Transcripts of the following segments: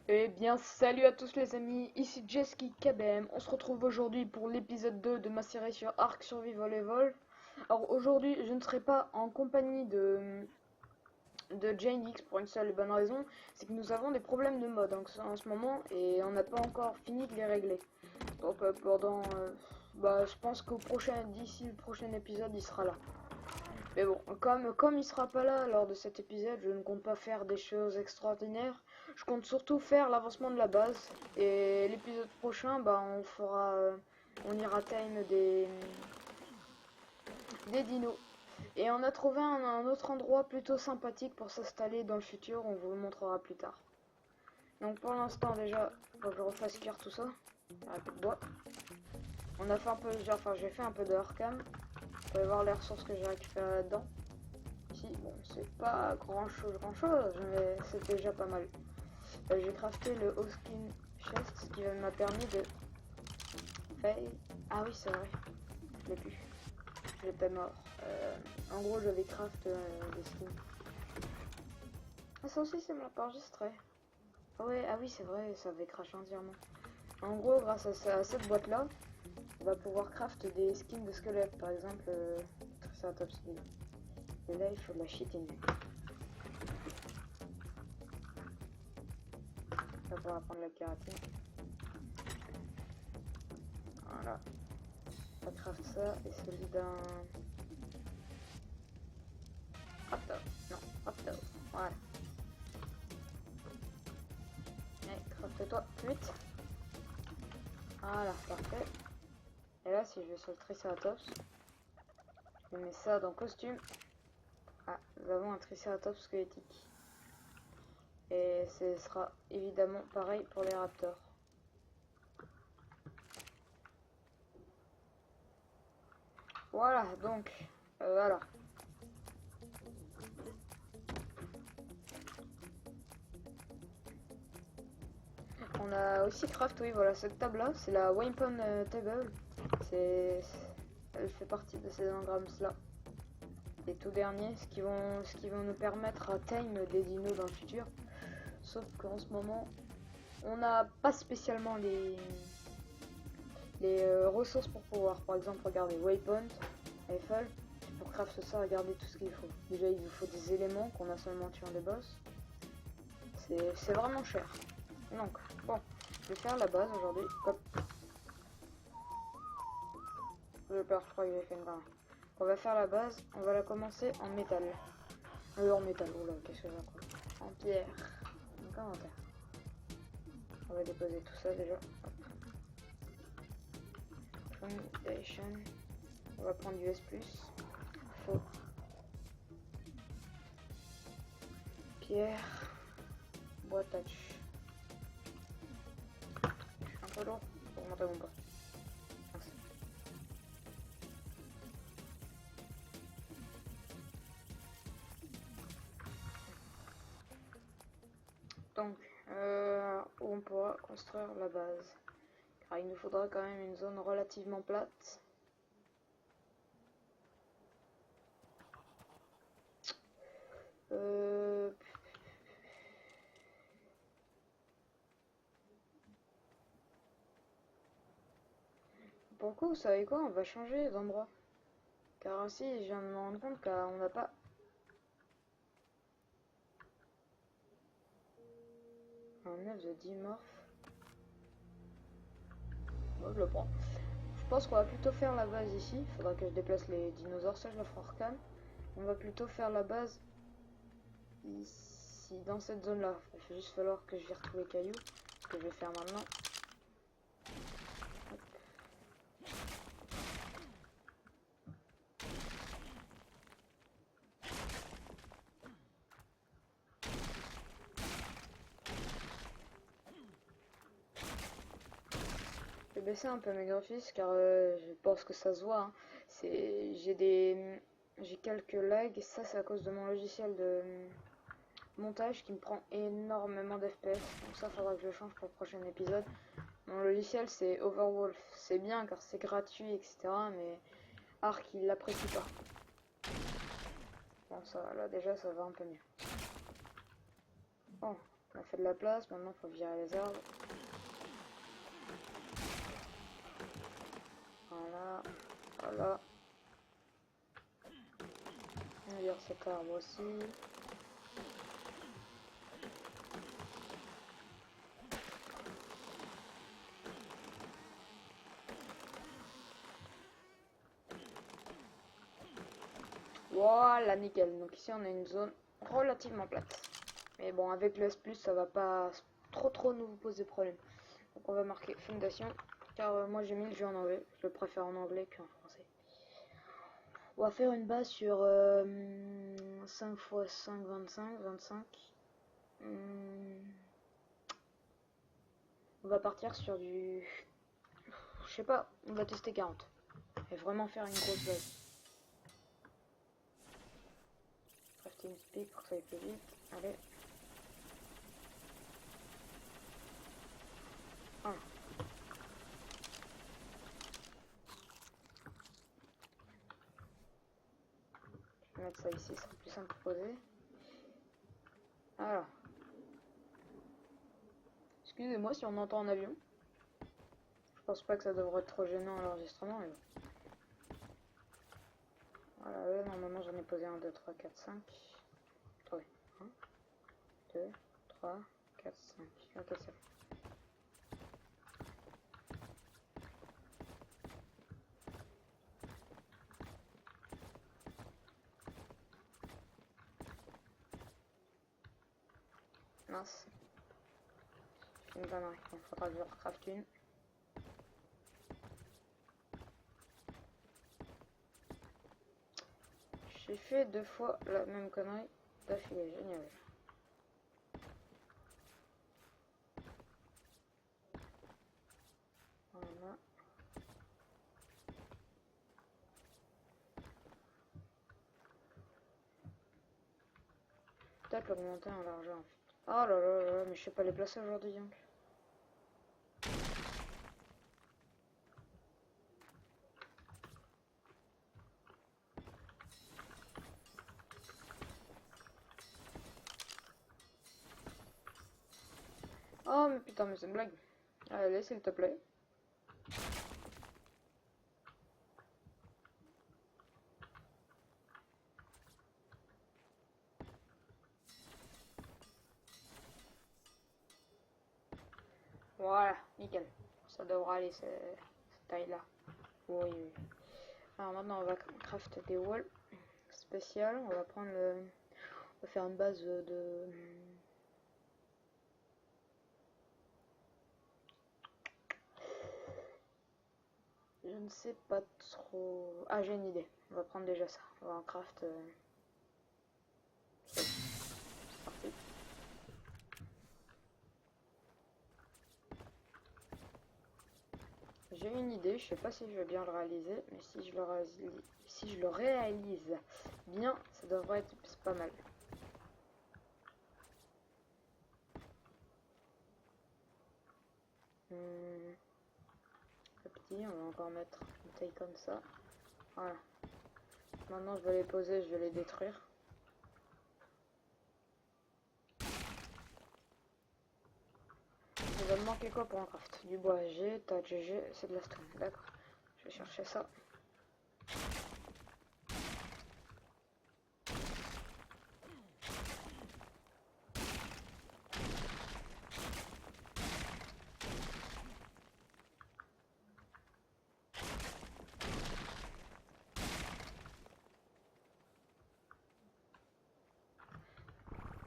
Eh bien, salut à tous les amis, ici Jesky KBM. On se retrouve aujourd'hui pour l'épisode 2 de ma série sur Ark Survival Evolve. Alors aujourd'hui, je ne serai pas en compagnie de Jane X pour une seule et bonne raison, c'est que nous avons des problèmes de mode en ce moment et on n'a pas encore fini de les régler. Donc je pense d'ici le prochain épisode, il sera là. Mais bon, comme il sera pas là lors de cet épisode, je ne compte pas faire des choses extraordinaires. Je compte surtout faire l'avancement de la base. Et l'épisode prochain, on ira time des dinos. Et on a trouvé un autre endroit plutôt sympathique pour s'installer dans le futur. On vous le montrera plus tard. Donc pour l'instant déjà, faut que je refasse cuire tout ça. Un peu de bois. On a fait un peu, j'ai fait un peu de hardcam. Vous pouvez voir les ressources que j'ai récupérées là-dedans. Ici, bon, c'est pas grand chose, mais c'est déjà pas mal. J'ai crafté le Hoskin Chest, ce qui m'a permis de faire... Ah oui, c'est vrai, je l'ai plus. J'étais mort. En gros, j'avais craft des skins. Ah, ça aussi, c'est mal enregistré. Ah ouais, ah oui, c'est vrai, ça avait craché entièrement. En gros, grâce à cette boîte-là, on va pouvoir craft des skins de squelettes, par exemple, Triceratops. Et là, il faut de la cheating. On va pouvoir prendre la kératine. Voilà. On craft ça et celui d'un raptor. Non, raptor. Voilà. Allez, craft-toi plus vite. Voilà, parfait. Et là, si je vais sur le Triceratops, je mets ça dans costume. Ah, nous avons un Triceratops squelettique. Et ce sera évidemment pareil pour les raptors. Voilà, donc, voilà. On a aussi craft, oui, voilà, cette table-là, c'est la Weapon Table. Elle fait partie de ces engrammes-là. Les tout derniers, ce qui vont nous permettre à time des dinos dans le futur. Sauf qu'en ce moment, on n'a pas spécialement les ressources pour pouvoir, par exemple, regarder Waypoint, Eiffel. Pour craft ça, regardez tout ce qu'il faut. Déjà, il vous faut des éléments qu'on a seulement tuant des boss. C'est vraiment cher. Donc, bon, je vais faire la base aujourd'hui. Hop. J'ai peur, je crois que j'ai fait une barre. On va faire la base, on va la commencer en métal. En métal, oula, qu'est-ce que j'ai encore? En pierre. Donc inventaire. On va déposer tout ça déjà. Hop. Foundation. On va prendre du S+. Faux. Pierre. Bois touch. Je suis un peu lourd pour monter mon poste. Donc, où on pourra construire la base. Car il nous faudra quand même une zone relativement plate. Pourquoi, vous savez quoi, on va changer d'endroit. Car ainsi, je viens de me rendre compte qu'on n'a pas... un œuf de dimorphe. Bon, je le prends. Je pense qu'on va plutôt faire la base ici. Il faudra que je déplace les dinosaures, ça je le ferai en recam. On va plutôt faire la base ici, dans cette zone là. Il va juste falloir que je vire tous les cailloux. Ce que je vais faire maintenant. Hop. Je vais baisser un peu mes graphismes car je pense que ça se voit. Hein. J'ai quelques lags. Ça c'est à cause de mon logiciel de montage qui me prend énormément d'FPS. Donc ça faudra que je change pour le prochain épisode. Mon logiciel c'est Overwolf. C'est bien car c'est gratuit etc. Mais Ark il l'apprécie pas. Bon ça là déjà ça va un peu mieux. Bon On a fait de la place, maintenant il faut virer les arbres. Voilà, voilà. On vire cet arbre aussi. Voilà, nickel. Donc ici on a une zone relativement plate. Mais bon, avec le S+, ça va pas trop nous poser problème. Donc on va marquer fondation. Car moi j'ai mis le jeu en anglais. Je le préfère en anglais qu'en français. On va faire une base sur 5 x 5, 25. 25. On va partir sur du... Je sais pas, on va tester 40. Et vraiment faire une grosse base. Crafting speed pour que ça aille plus vite. Allez. Ah. Je vais mettre ça ici, c'est plus simple pour poser. Alors. Excusez-moi si on entend un avion. Je pense pas que ça devrait être trop gênant à l'enregistrement, mais bon. Voilà, là, normalement j'en ai posé 1, 2, 3, 4, 5. Attendez. 1, 2, 3, 4, 5. Ok, c'est bon. Mince. J'ai une connerie. Il faudra que je recraft une. J'ai fait 2 fois la même connerie d'affilée. Génial. Voilà. Peut-être l'augmenter en largeur en fait. Oh là là là, mais je sais pas les placer aujourd'hui. Hein. Oh mais putain, mais c'est une blague. Allez, s'il te plaît. Voilà, nickel. Ça devra aller cette taille-là. Oui, oui. Alors maintenant, on va craft des walls spéciales. On va prendre le... On va faire une base de... Je ne sais pas trop... Ah, j'ai une idée. On va prendre déjà ça. On va en craft... C'est parti. J'ai une idée, je sais pas si je vais bien le réaliser, mais si je le réalise bien, ça devrait être pas mal. Le petit, on va encore mettre une taille comme ça. Voilà. Maintenant je vais les poser, je vais les détruire. Il va me manquer quoi pour un craft? Du bois G, tas GG, c'est de la stone. D'accord. Je vais chercher ça.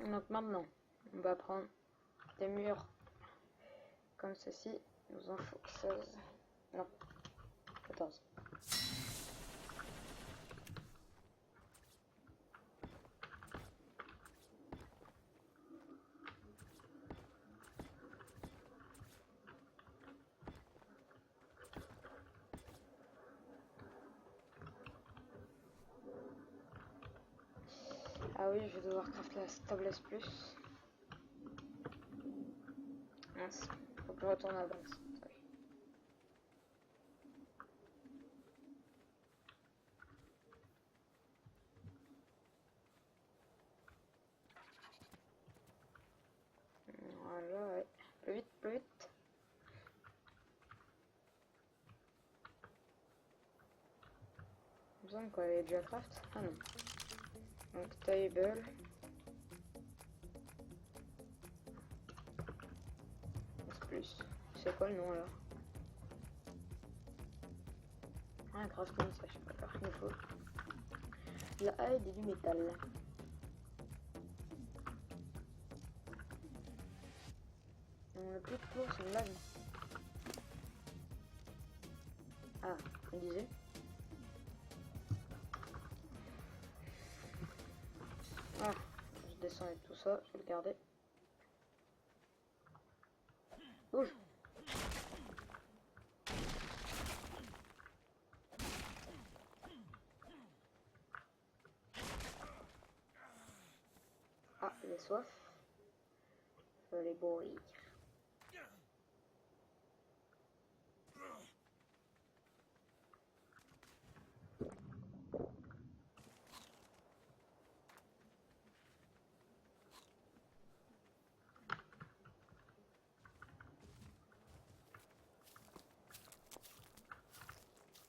Donc maintenant, on va prendre des murs comme ceci. Il nous en faut 16. Non, 14. Ah oui, je vais devoir crafter la Stabless Plus. Mince, faut que je retourne à la base. semble qu'on avait déjà craft. Ah non. Donc table. Plus. C'est quoi le nom alors? Un crafting, ça je sais pas faire. Il faut la haie et du métal. On a plus de tour, c'est une blague. Ah, on disait. Ah, je descends avec tout ça, je vais le garder. Bouge. Ah, il est soif. Je vais les bourrir.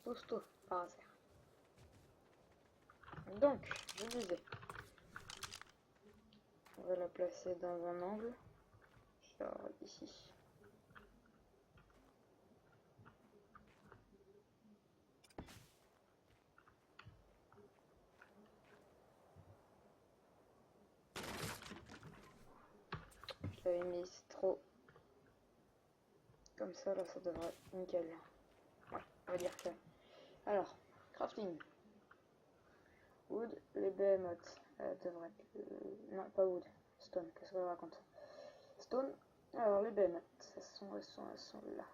Pousse-toi, par hasard. Donc, je disais, on va la placer dans un angle, genre ici. Je l'avais mis trop comme ça, là ça devrait être nickel. Ouais, on va dire que. Alors, crafting. Wood, les behemoths devraient être. Non, pas wood. Stone, qu'est-ce que je raconte? Stone, alors les behemoths, elles sont là.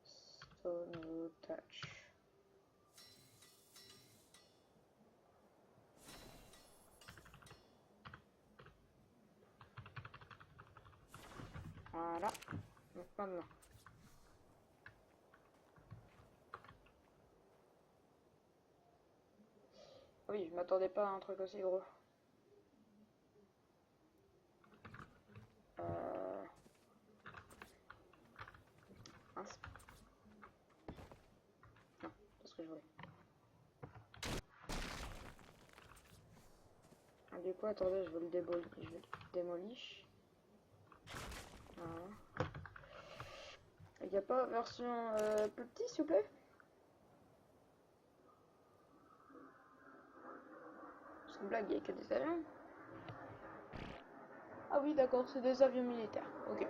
Stone, wood, touch. Voilà. Donc maintenant. Oui, je m'attendais pas à un truc aussi gros. Mince. Non, c'est ce que je voulais. Ah, du coup, attendez, je vais le démolir. Voilà. Il n'y a pas version plus petit, s'il vous plaît? C'est une blague, il n'y a que des avions. Ah oui, d'accord, c'est des avions militaires. Ok.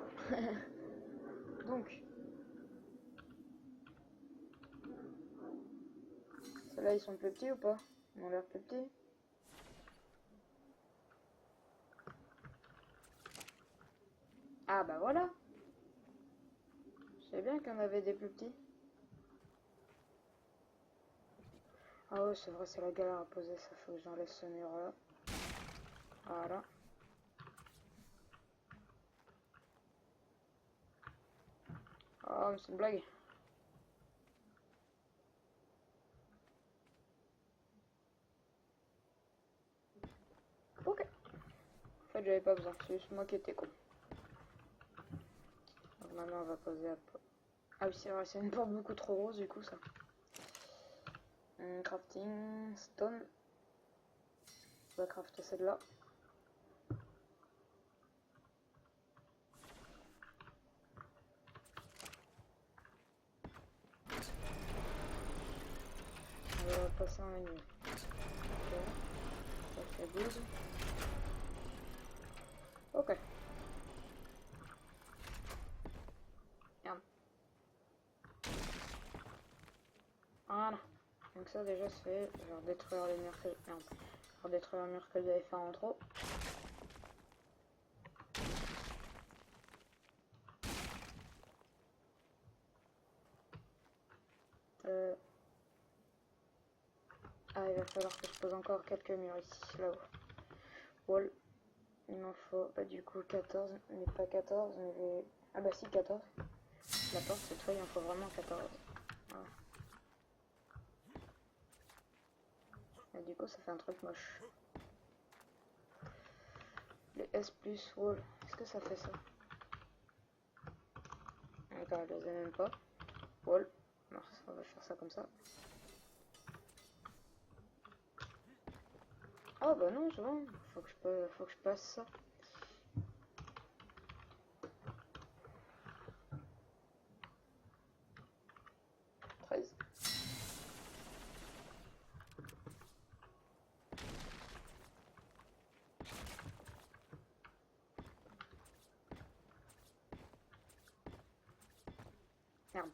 Donc. Ceux-là, ils sont plus petits ou pas? Ils ont l'air plus petits. Ah bah voilà. Je sais bien qu'il y en avait des plus petits. Ah ouais, c'est vrai, c'est la galère à poser ça. Faut que j'enlève ce mur-là. Voilà. Oh, mais c'est une blague. Ok. En fait, j'avais pas besoin. C'est juste moi qui étais con. Donc maintenant, on va poser à... Ah oui, c'est vrai, c'est une porte beaucoup trop grosse, du coup, ça. Crafting, stone. On va crafter celle-là. On va passer en menu. Ok. Ça fait 12. Ok. Merde. Voilà. Donc ça déjà c'est genre détruire les murs que... Merde. Genre détruire le mur que j'avais fait en trop. Ah, il va falloir que je pose encore quelques murs ici, là-haut. Wall. Il m'en faut du coup 14, mais pas 14, mais... Ah bah si, 14. La porte, cette fois, il en faut vraiment 14. Voilà. Et du coup, ça fait un truc moche. Les S plus wall, est-ce que ça fait ça? D'accord, je les ai même pas. Wall. Non, on va faire ça comme ça. Oh bah non, c'est bon. Faut que je passe ça. Merde.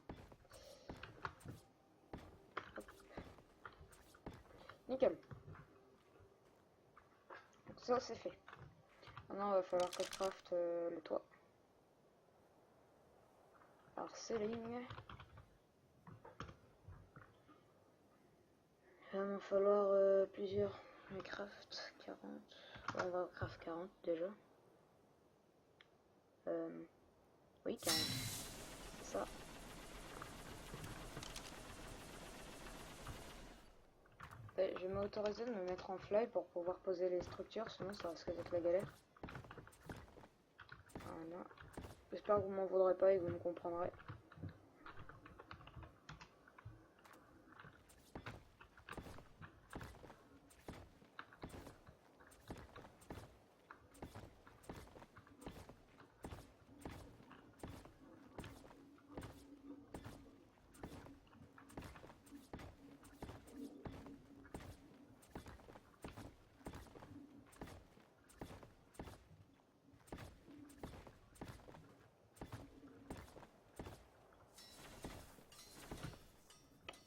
Nickel. Donc ça c'est fait. Maintenant il va falloir que je craft le toit. Alors ceiling. Il va m'en falloir plusieurs. On craft 40. On va craft 40 déjà. Oui 40. C'est ça. Je vais m'autoriser de me mettre en fly pour pouvoir poser les structures, sinon ça risque d'être la galère. Voilà. J'espère que vous m'en voudrez pas et que vous me comprendrez.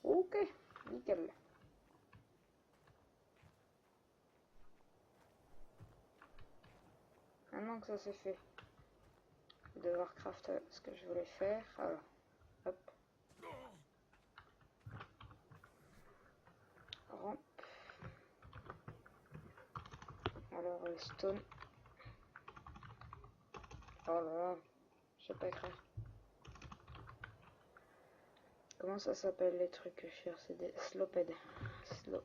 Ok, nickel. Maintenant que ça c'est fait, je vais devoir craft ce que je voulais faire. Alors, hop. Rampe. Alors, stone. Oh là là, je sais pas écrire. Comment ça s'appelle les trucs que je cherche? C'est des sloped. Slow.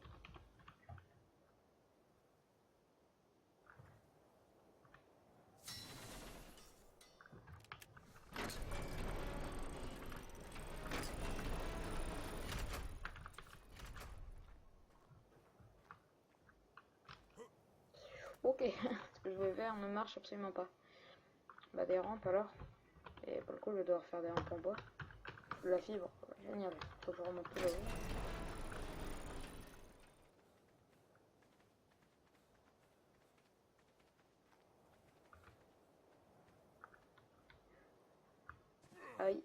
Ok, ce que je vais faire ne marche absolument pas. Bah des rampes alors. Et pour le coup je vais devoir faire des rampes en bois. De la fibre, génial. Faut que je remonte plus là-haut. Aïe.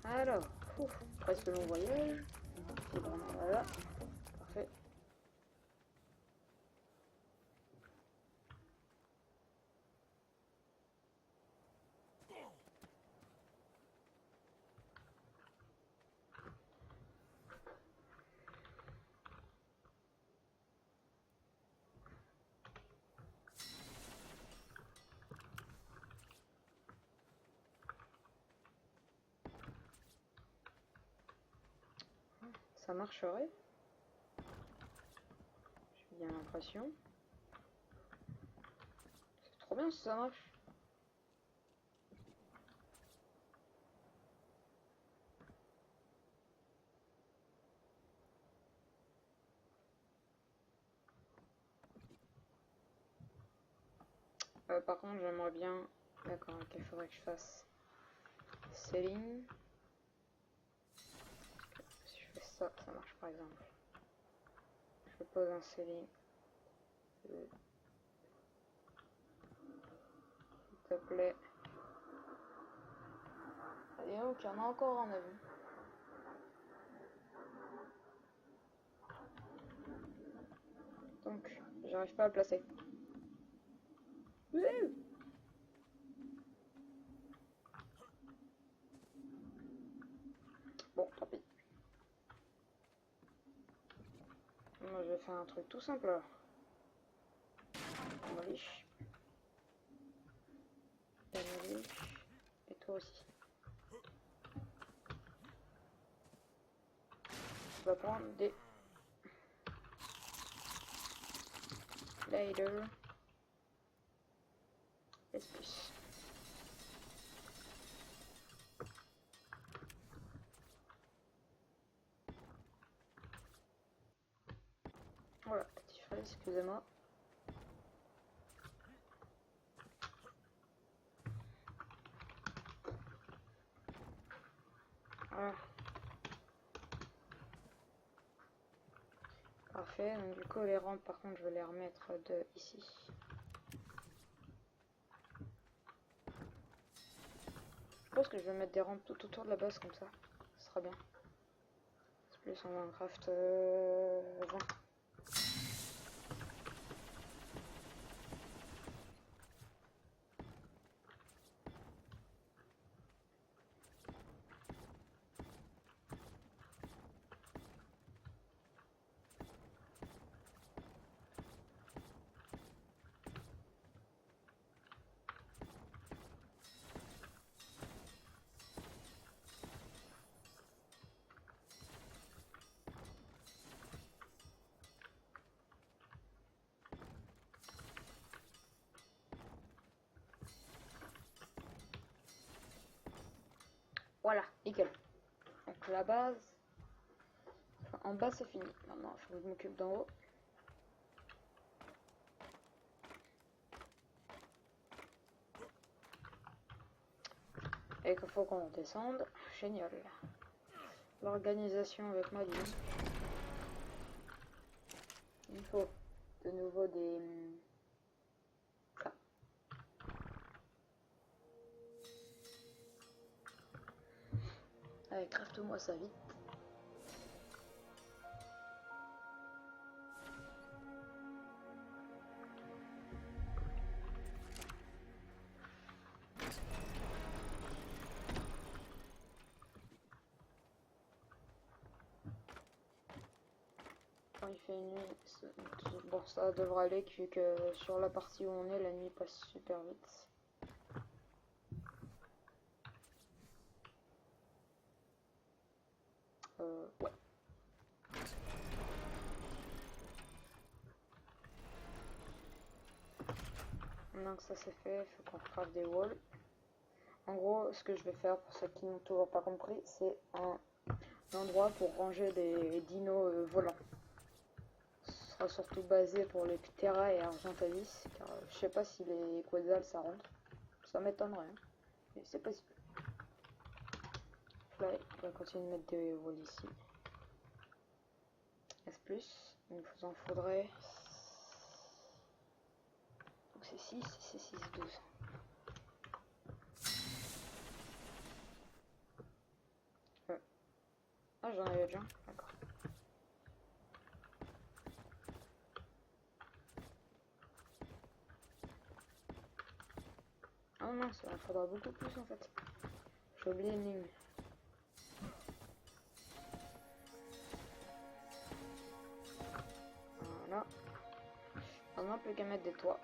Alors, ouf, presque long voyage. Fibre, voilà. Parfait. Ça marcherait. J'ai bien l'impression. C'est trop bien si ça marche. Par contre, j'aimerais bien... D'accord, ok, il faudrait que je fasse ceiling. Si je fais ça, ça marche par exemple. Je pose un ceiling. S'il te plaît. Et donc, il y en a encore un avis. Donc, j'arrive pas à le placer. Bon, tant pis. Moi, je vais faire un truc tout simple alors. Demolish. Demolish. Et toi aussi. On va prendre des... Later. S plus. Voilà, petit frais, excusez-moi. Voilà. Parfait, donc du coup les rampes par contre je vais les remettre de ici. Je pense que je vais mettre des rampes tout autour de la base comme ça. Ce sera bien. C'est plus en Minecraft 20. Voilà, nickel. Donc la base, enfin, en bas c'est fini. Maintenant il faut que je m'occupe d'en haut. Et qu'il faut qu'on descende. Génial. L'organisation avec ma vie. Il faut de nouveau des... Ça. Allez, crafte-moi ça vite. Quand il fait nuit, bon ça devrait aller vu que sur la partie où on est, la nuit passe super vite. Ouais. Maintenant que ça c'est fait, il faut qu'on craft des walls. En gros, ce que je vais faire pour ceux qui n'ont toujours pas compris, c'est un endroit pour ranger des dinos volants. Ce sera surtout basé pour les Ptera et Argentavis, car je sais pas si les Quetzals ça rentre. Ça m'étonnerait, hein. Mais c'est possible. Fly, on va continuer de mettre des walls ici. S+, il vous en faudrait... Donc c'est 6, c'est 6, 12. Ah, j'en avais déjà, d'accord. Ah non, ça en faudra beaucoup plus en fait. J'ai oublié une ligne. Voilà. Maintenant, plus qu'à mettre des toits.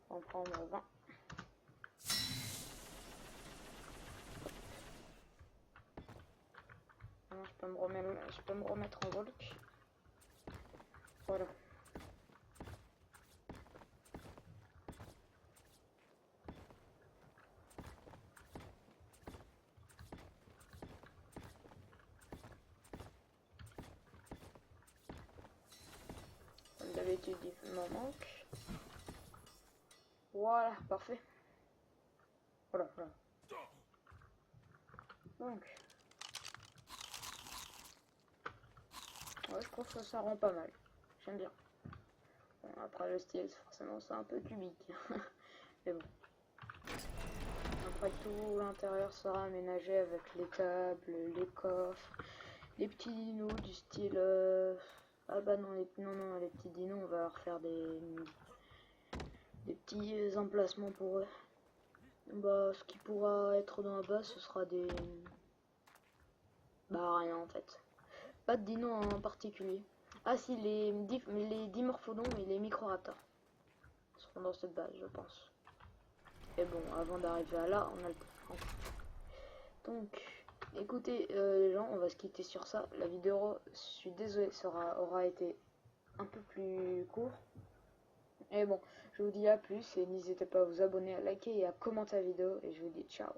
On va en prendre 20. Maintenant, je peux me remettre en walk. Voilà. Comme d'habitude, il m'en manque. Voilà, parfait. Voilà, voilà. Donc. Ouais, je trouve que ça rend pas mal. J'aime bien. Bon, après, le style, forcément, c'est un peu cubique. Mais bon. Après, tout l'intérieur sera aménagé avec les tables, les coffres, les petits dinos du style... Ah bah non, les petits dinos, on va leur faire des petits emplacements pour eux. Bah, ce qui pourra être dans la base, ce sera des... Bah, rien en fait. Pas de dinos en particulier. Ah si, les dimorphodons et les microraptors seront dans cette base, je pense. Et bon, avant d'arriver à là, on a le temps. Donc, écoutez les gens, on va se quitter sur ça. La vidéo, je suis désolé, aura été un peu plus court. Et bon, je vous dis à plus et n'hésitez pas à vous abonner, à liker et à commenter la vidéo. Et je vous dis ciao.